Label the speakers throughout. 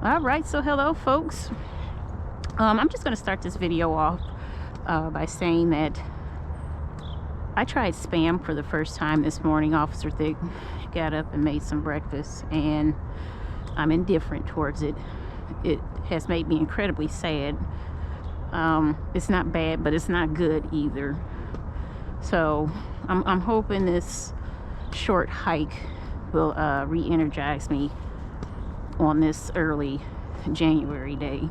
Speaker 1: All right, so hello folks. I'm just going to start this video off by saying that I tried Spam for the first time this morning. Officer Thick got up and made some breakfast, and I'm indifferent towards it. It has made me incredibly sad. It's not bad, but it's not good either. So I'm hoping this short hike will re-energize me on this early January day.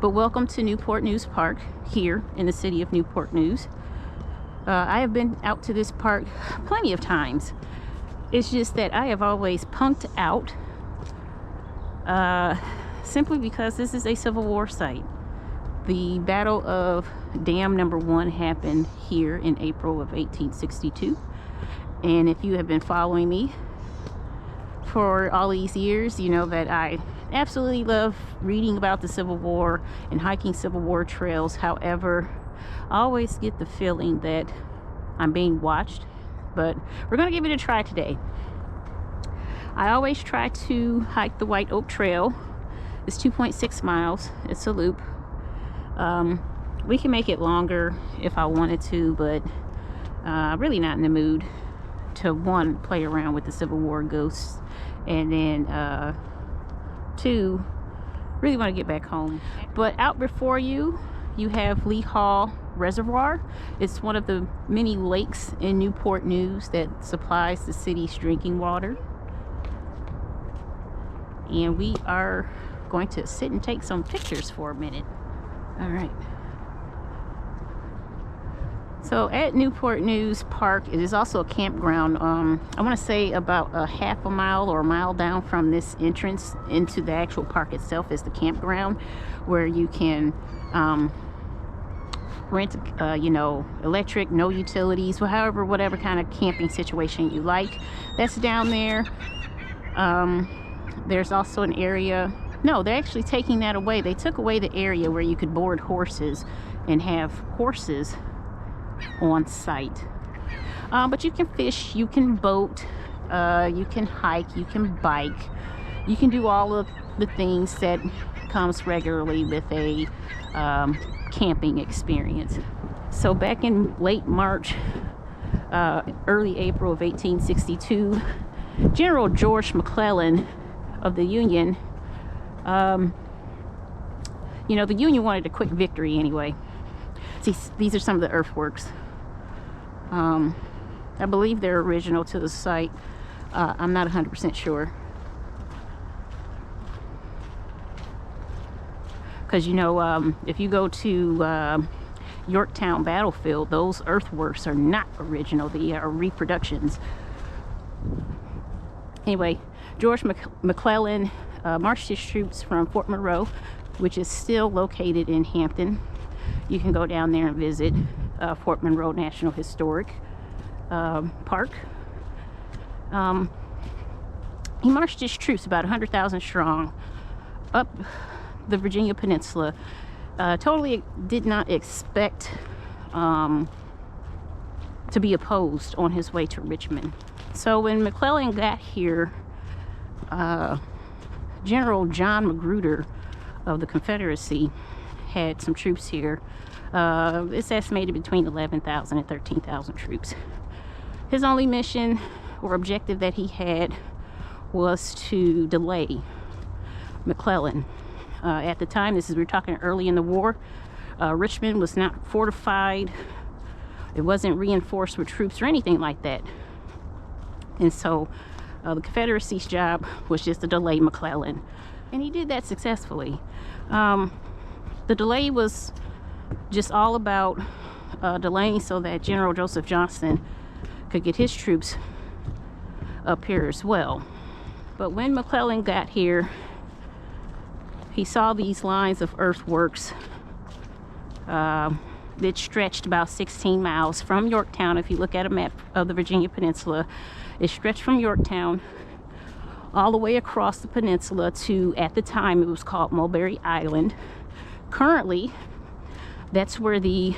Speaker 1: But welcome to Newport News Park here in the city of Newport News. I have been out to this park plenty of times. It's just that I have always punked out simply because this is a Civil War site. The Battle of Dam Number 1 happened here in April of 1862. And if you have been following me for all these years, you know that I absolutely love reading about the Civil War and hiking Civil War trails. However, I always get the feeling that I'm being watched, but we're going to give it a try today. I always try to hike the White Oak Trail. It's 2.6 miles. It's a loop. We can make it longer if I wanted to, but really not in the mood to one, play around with the Civil War ghosts, and then two, really want to get back home. But out before you have Lee Hall Reservoir. It's one of the many lakes in Newport News that supplies the city's drinking water. And we are going to sit and take some pictures for a minute. All right. So at Newport News Park, it is also a campground. I want to say about a half a mile or a mile down from this entrance into the actual park itself is the campground, where you can rent, electric, no utilities, whatever kind of camping situation you like. That's down there. There's also an area. No, they're actually taking that away. They took away the area where you could board horses and have horses on site. But you can fish, you can boat, you can hike, you can bike, you can do all of the things that comes regularly with a camping experience. So back in late March, early April of 1862, General George McClellan of the Union, the Union wanted a quick victory anyway. See, these are some of the earthworks. I believe they're original to the site. I'm not 100% sure. Because, if you go to Yorktown Battlefield, those earthworks are not original. They are reproductions. Anyway, George McClellan marched his troops from Fort Monroe, which is still located in Hampton. You can go down there and visit Fort Monroe National Historic Park. He marched his troops, about 100,000 strong, up the Virginia Peninsula. Totally did not expect to be opposed on his way to Richmond. So when McClellan got here, General John Magruder of the Confederacy had some troops here. It's estimated between 11,000 and 13,000 troops. His only mission or objective that he had was to delay McClellan. At the time, we're talking early in the war, Richmond was not fortified. It wasn't reinforced with troops or anything like that. And so the Confederacy's job was just to delay McClellan. And he did that successfully. The delay was just all about delaying so that General Joseph Johnston could get his troops up here as well. But when McClellan got here, he saw these lines of earthworks that stretched about 16 miles from Yorktown. If you look at a map of the Virginia Peninsula, it stretched from Yorktown all the way across the peninsula to, at the time, it was called Mulberry Island. Currently, that's where the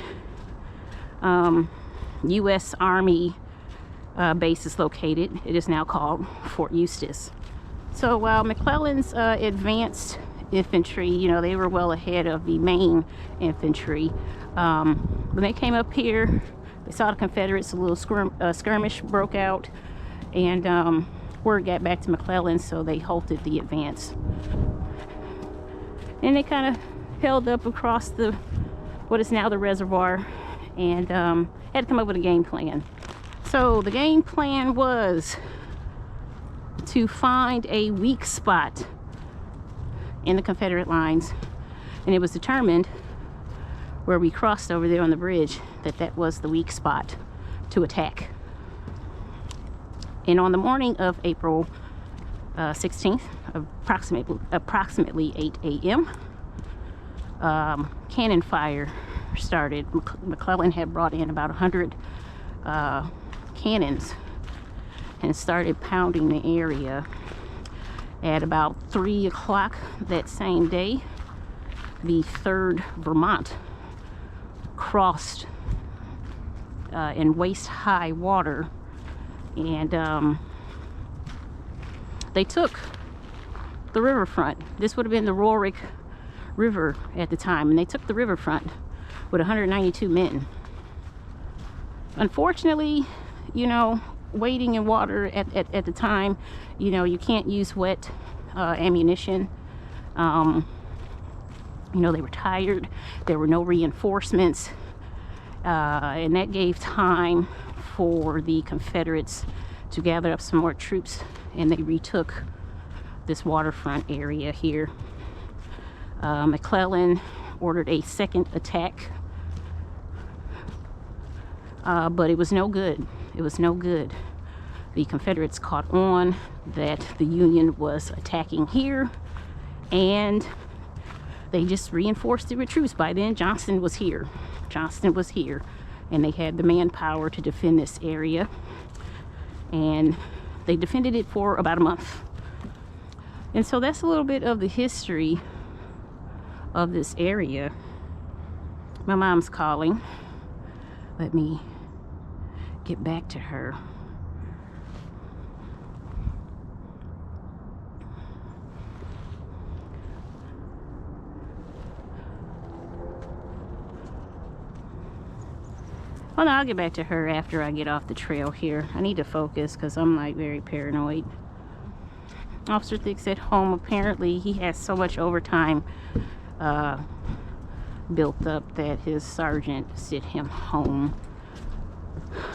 Speaker 1: U.S. Army base is located. It is now called Fort Eustis. So while McClellan's advanced infantry, you know, they were well ahead of the main infantry. When they came up here, they saw the Confederates, a little skirmish broke out, and word got back to McClellan, so they halted the advance. And they kind of held up across what is now the reservoir, and had to come up with a game plan. So the game plan was to find a weak spot in the Confederate lines, and it was determined where we crossed over there on the bridge that was the weak spot to attack. And on the morning of April 16th, approximately 8 a.m., cannon fire started. McClellan had brought in about 100 cannons and started pounding the area. At about 3 o'clock that same day, the 3rd Vermont crossed in waist-high water, and they took the riverfront. This would have been the Rorick River at the time, and they took the riverfront with 192 men. Unfortunately, you know, wading in water at the time, you know, you can't use wet ammunition. You know, they were tired, there were no reinforcements, and that gave time for the Confederates to gather up some more troops, and they retook this waterfront area here. McClellan ordered a second attack, but it was no good. It was no good. The Confederates caught on that the Union was attacking here, and they just reinforced it with troops. By then, Johnston was here. Johnston was here, and they had the manpower to defend this area, and they defended it for about a month. And so that's a little bit of the history of this area. My mom's calling. Let me get back to her. Well, no, I'll get back to her after I get off the trail here. I need to focus because I'm like very paranoid. Officer Thicke's at home. Apparently he has so much overtime built up that his sergeant sent him home,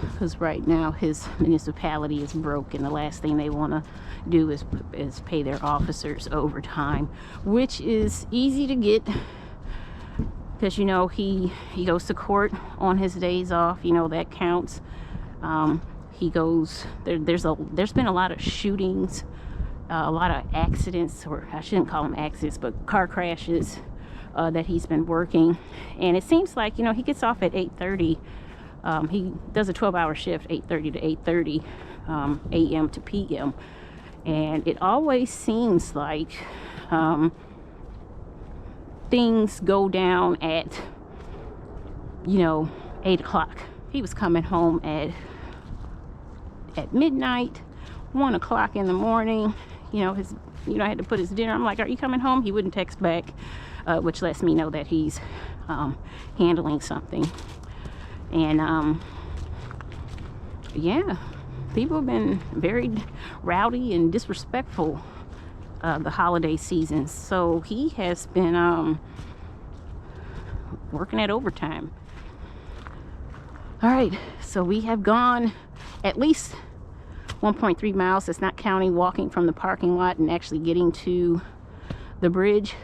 Speaker 1: because right now his municipality is broke, and the last thing they want to do is pay their officers overtime, which is easy to get, because, you know, he goes to court on his days off. You know, that counts. He goes there's been a lot of shootings, a lot of accidents, or I shouldn't call them accidents, but car crashes that he's been working. And it seems like, you know, he gets off at 8:30. He does a 12-hour shift, 8:30 to 8:30 a.m. to p.m. And it always seems like things go down at, you know, 8 o'clock. He was coming home at midnight, 1 o'clock in the morning. You know, I had to put his dinner. I'm like, are you coming home? He wouldn't text back, which lets me know that he's handling something. And yeah, people have been very rowdy and disrespectful the holiday season. So he has been working at overtime. All right, so we have gone at least 1.3 miles. That's not counting walking from the parking lot and actually getting to the bridge.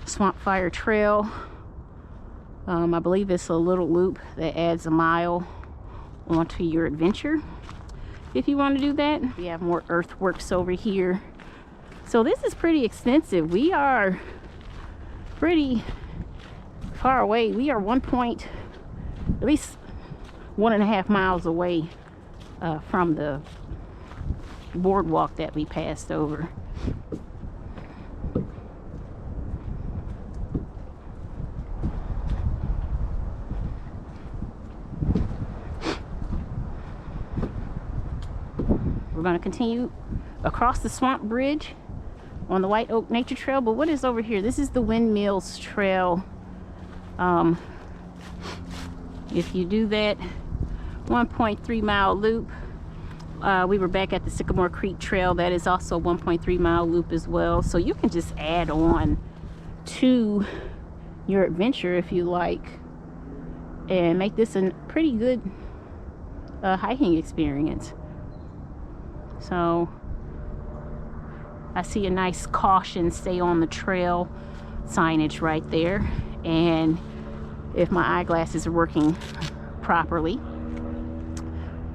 Speaker 1: Swamp Fire Trail. I believe it's a little loop that adds a mile onto your adventure if you want to do that. We have more earthworks over here. So this is pretty extensive. We are pretty far away. We are at least 1.5 miles away from the boardwalk that we passed over. We're going to continue across the swamp bridge on the White Oak Nature Trail. But what is over here? This is the Windmills Trail. If you do that 1.3 mile loop, we were back at the Sycamore Creek Trail. That is also 1.3 mile loop as well. So you can just add on to your adventure if you like, and make this a pretty good hiking experience. So I see a nice caution, stay on the trail signage right there. And if my eyeglasses are working properly,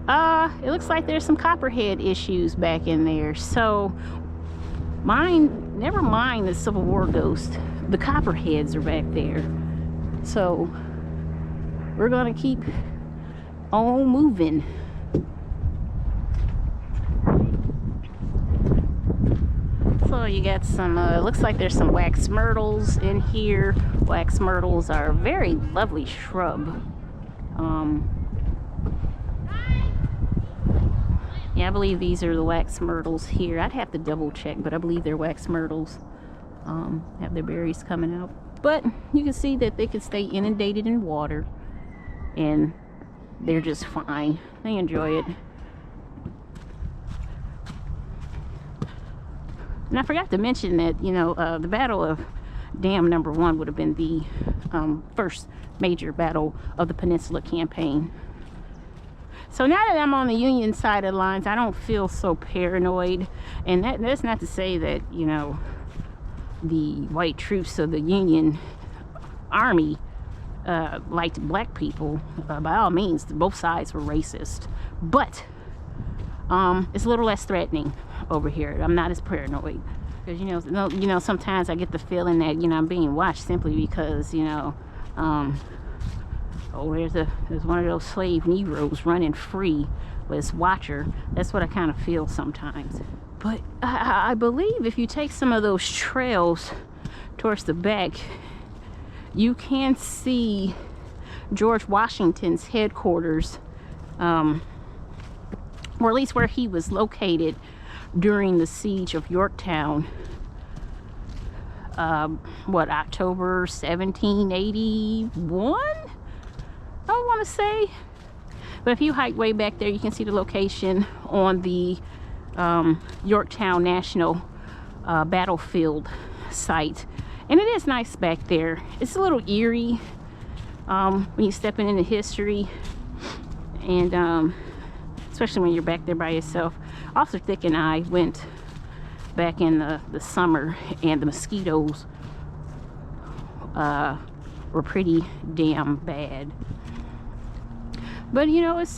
Speaker 1: it looks like there's some copperhead issues back in there. So never mind the Civil War ghost, the copperheads are back there. So we're gonna keep on moving. So you got some, looks like there's some wax myrtles in here. Wax myrtles are a very lovely shrub. Yeah, I believe these are the wax myrtles here. I'd have to double check, but I believe they're wax myrtles. Have their berries coming out. But you can see that they can stay inundated in water, and they're just fine. They enjoy it. And I forgot to mention that, you know, the Battle of Dam No. 1 would have been the first major battle of the Peninsula Campaign. So now that I'm on the Union side of the lines, I don't feel so paranoid. And that's not to say that, you know, the white troops of the Union Army liked black people. By all means, both sides were racist. But it's a little less threatening over here. I'm not as paranoid. Because, you know, sometimes I get the feeling that, you know, I'm being watched simply because, you know, there's one of those slave Negroes running free with his watcher. That's what I kind of feel sometimes. But I believe if you take some of those trails towards the back, you can see George Washington's headquarters, or at least where he was located during the siege of Yorktown. October 1781? I want to say. But if you hike way back there, you can see the location on the Yorktown National Battlefield site. And it is nice back there. It's a little eerie when you're stepping into history, and especially when you're back there by yourself. Officer Thick and I went back in the summer, and the mosquitoes were pretty damn bad. But you know, it's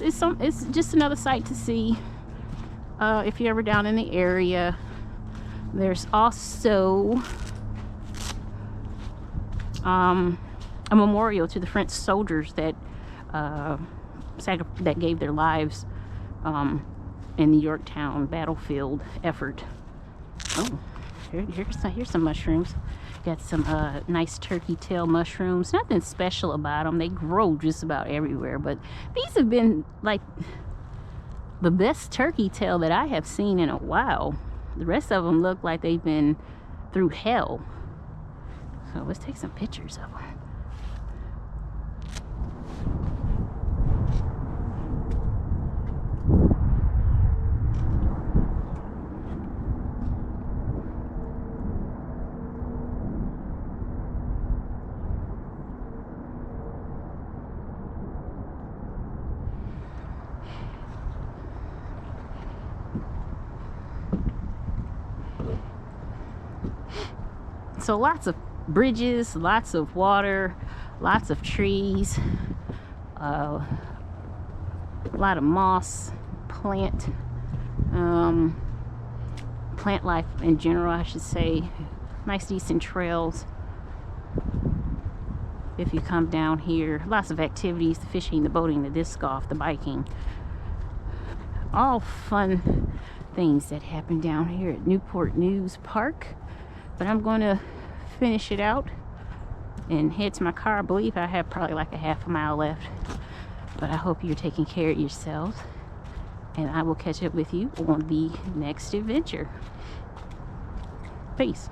Speaker 1: just another sight to see if you're ever down in the area. There's also a memorial to the French soldiers that gave their lives in the Yorktown battlefield effort. Oh, here's some mushrooms. Got some nice turkey tail mushrooms. Nothing special about them. They grow just about everywhere. But these have been like the best turkey tail that I have seen in a while. The rest of them look like they've been through hell. So let's take some pictures of them. So lots of bridges, lots of water, lots of trees, a lot of moss, plant life in general, I should say. Nice decent trails if you come down here. Lots of activities: the fishing, the boating, the disc golf, the biking. All fun things that happen down here at Newport News Park. But I'm going to finish it out and head to my car. I believe I have probably like a half a mile left. But I hope you're taking care of yourselves. And I will catch up with you on the next adventure. Peace.